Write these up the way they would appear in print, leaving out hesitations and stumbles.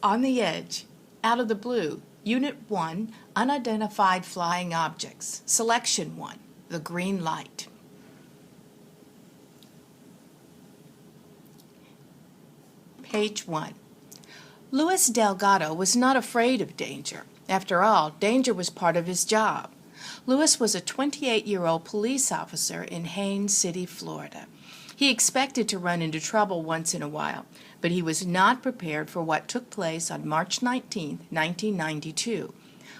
On the edge, out of the blue, Unit 1, Unidentified Flying Objects. Selection 1, the green light. Page 1. Luis Delgado was not afraid of danger. After all, danger was part of his job. Luis was a 28-year-old police officer in Haines City, Florida. He expected to run into trouble once in a while, but he was not prepared for what took place on March 19, 1992.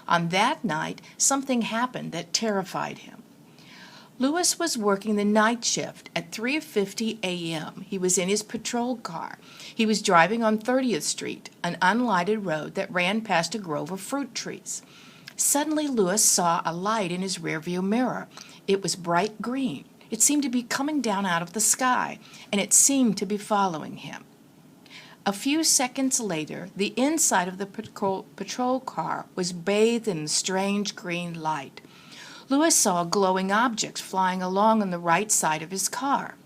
On that night, something happened that terrified him. Luis was working the night shift at 3:50 a.m. He was in his patrol car. He was driving on 30th Street, an unlighted road that ran past a grove of fruit trees. Suddenly, Luis saw a light in his rearview mirror. It was bright green. It seemed to be coming down out of the sky, and it seemed to be following him. A few seconds later, the inside of the patrol car was bathed in the strange green light. Luis saw glowing objects flying along on the right side of his car.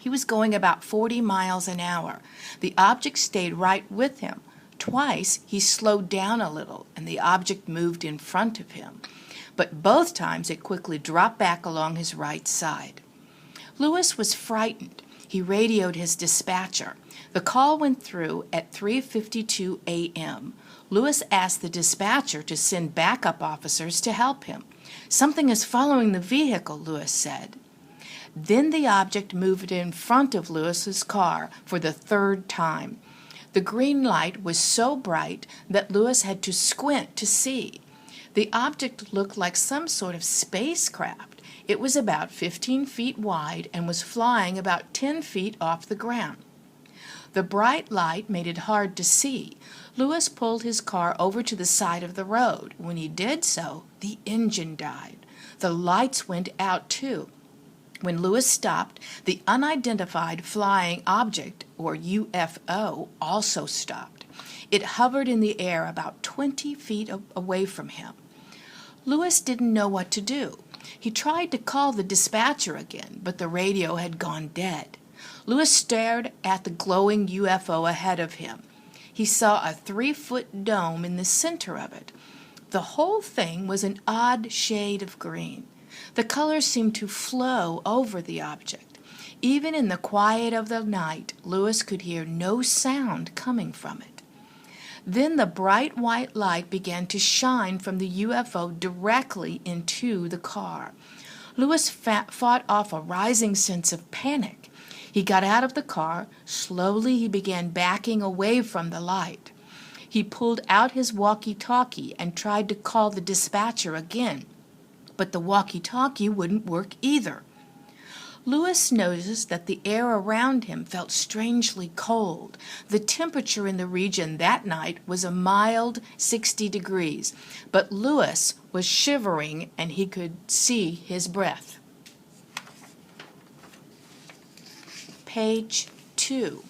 He was going about 40 miles an hour. The object stayed right with him. Twice he slowed down a little, and the object moved in front of him. But both times it quickly dropped back along his right side. Luis was frightened. He radioed his dispatcher. The call went through at 3:52 a.m. Luis asked the dispatcher to send backup officers to help him. "Something is following the vehicle," Luis said. Then the object moved in front of Luis's car for the third time. The green light was so bright that Luis had to squint to see. The object looked like some sort of spacecraft. It was about 15 feet wide and was flying about 10 feet off the ground. The bright light made it hard to see. Luis pulled his car over to the side of the road. When he did so, the engine died. The lights went out too. When Luis stopped, the unidentified flying object, or UFO, also stopped. It hovered in the air about 20 feet away from him. Luis didn't know what to do. He tried to call the dispatcher again, but the radio had gone dead. Luis stared at the glowing UFO ahead of him. He saw a 3-foot dome in the center of it. The whole thing was an odd shade of green. The colors seemed to flow over the object. Even in the quiet of the night, Luis could hear no sound coming from it. Then the bright white light began to shine from the UFO directly into the car. Luis fought off a rising sense of panic. He got out of the car. Slowly he began backing away from the light. He pulled out his walkie-talkie and tried to call the dispatcher again, but the walkie-talkie wouldn't work either. Luis noticed that the air around him felt strangely cold. The temperature in the region that night was a mild 60 degrees, but Luis was shivering and he could see his breath. Page 2.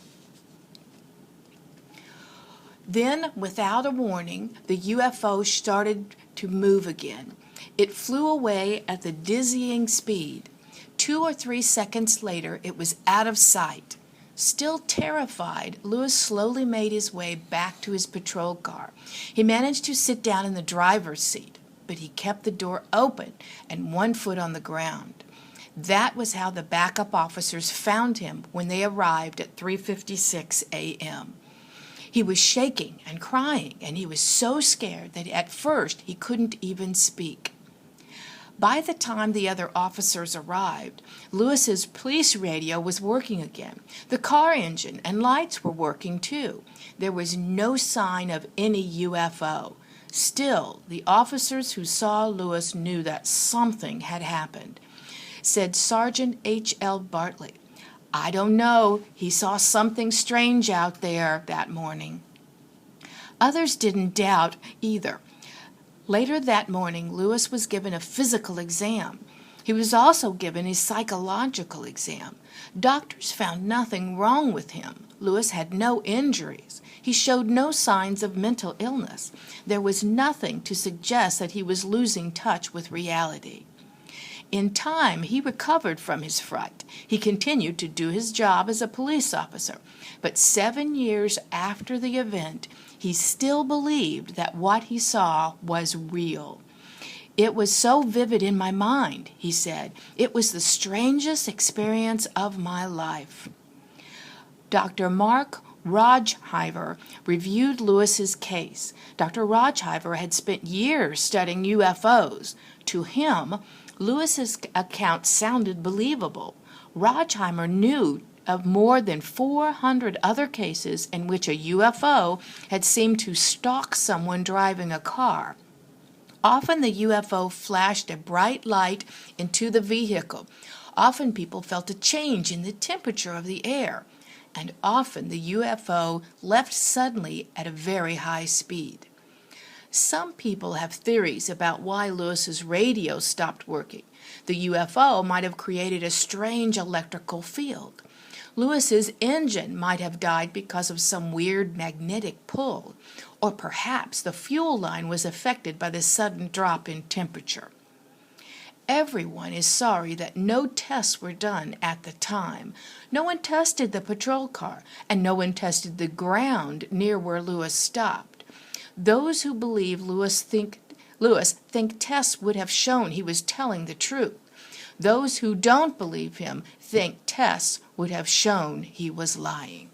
Then, without a warning, the UFO started to move again. It flew away at the dizzying speed. 2 or 3 seconds later, it was out of sight. Still terrified, Luis slowly made his way back to his patrol car. He managed to sit down in the driver's seat, but he kept the door open and one foot on the ground. That was how the backup officers found him when they arrived at 3:56 a.m. He was shaking and crying, and he was so scared that at first he couldn't even speak. By the time the other officers arrived, Luis's police radio was working again. The car engine and lights were working too. There was no sign of any UFO. Still, the officers who saw Luis knew that something had happened. Said Sergeant H.L. Bartley, "I don't know. He saw something strange out there that morning." Others didn't doubt either. Later that morning, Luis was given a physical exam. He was also given a psychological exam. Doctors found nothing wrong with him. Luis had no injuries. He showed no signs of mental illness. There was nothing to suggest that he was losing touch with reality. In time, he recovered from his fright. He continued to do his job as a police officer. But 7 years after the event, he still believed that what he saw was real. "It was so vivid in my mind," he said. "It was the strangest experience of my life." Dr. Mark Rodghiver reviewed Lewis's case. Dr. Rodghiver had spent years studying UFOs. To him, Lewis's account sounded believable. Rodghiver knew of more than 400 other cases in which a UFO had seemed to stalk someone driving a car. Often the UFO flashed a bright light into the vehicle. Often people felt a change in the temperature of the air. And often the UFO left suddenly at a very high speed. Some people have theories about why Lewis's radio stopped working. The UFO might have created a strange electrical field. Lewis's engine might have died because of some weird magnetic pull, or perhaps the fuel line was affected by the sudden drop in temperature. Everyone is sorry that no tests were done at the time. No one tested the patrol car, and no one tested the ground near where Lewis stopped. Those who believe Lewis think tests would have shown he was telling the truth. Those who don't believe him think tests would have shown he was lying.